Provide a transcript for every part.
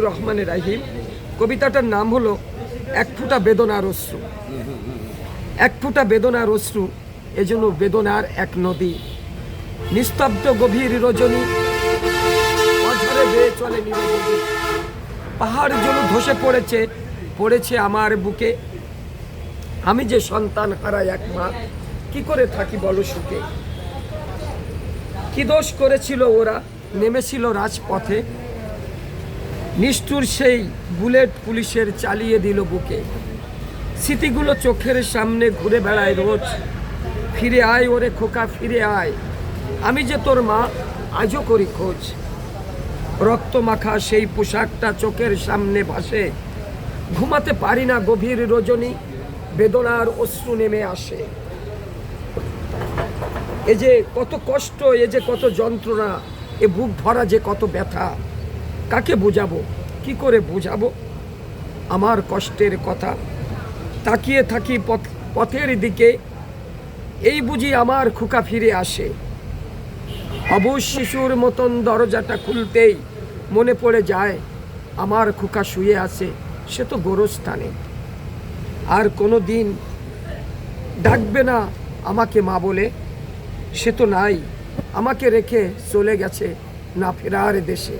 রহমানের রাহিম। কবিতাটার নাম হলো এক ফোঁটা বেদনার অশ্রু। এক ফোঁটা বেদনার অশ্রু, এজন্য বেদনার এক নদী, নিস্তব্ধ গভীর রজনী, অঝরে বেয়ে চলে নিরবধি। পাহাড় যেন ধসে পড়েছে আমার বুকে। আমি যে সন্তান হারাই এক মা, কি করে থাকি বলো সুখে। কি দোষ করেছিল ওরা, নেমেছিল রাজপথে, নিষ্ঠুর সেই বুলেট পুলিশের চালিয়ে দিল বুকে। স্মৃতিগুলো চোখের সামনে ঘুরে বেড়ায় রোজ, ফিরে আয় ওরে খোকা ফিরে আয়, আমি যে তোর মা আজও করি খোঁজ। রক্ত মাখা সেই পোশাকটা চোখের সামনে ভাসে, ঘুমাতে পারি না গভীর রজনী, বেদনার অশ্রু নেমে আসে। এ যে কত কষ্ট, এ যে কত যন্ত্রণা, এ বুক ভরা যে কত ব্যথা, কাকে বোঝাবো, কি করে বোঝাবো আমার কষ্টের কথা। তাকিয়ে থাকি পথের দিকে, এই বুঝি আমার খোকা ফিরে আসে। অবশ শিশুর মতন দরজাটা খুলতেই মনে পড়ে যায় আমার খোকা শুয়ে আছে সে তো গোরস্থানে। আর কোনো দিন ডাকবে না আমাকে মা বলে, সে তো নাই, আমাকে রেখে চলে গেছে না ফেরার দেশে।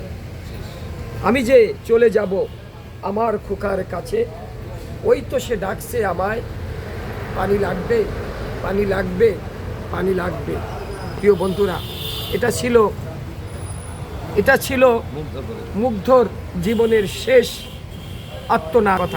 আমি যে চলে যাব আমার খোকার কাছে, ওই তো সে ডাকছে আমায়, পানি লাগবে পানি লাগবে পানি লাগবে। প্রিয় বন্ধুরা, এটা ছিল মুগ্ধর জীবনের শেষ আত্মনাথ কথা।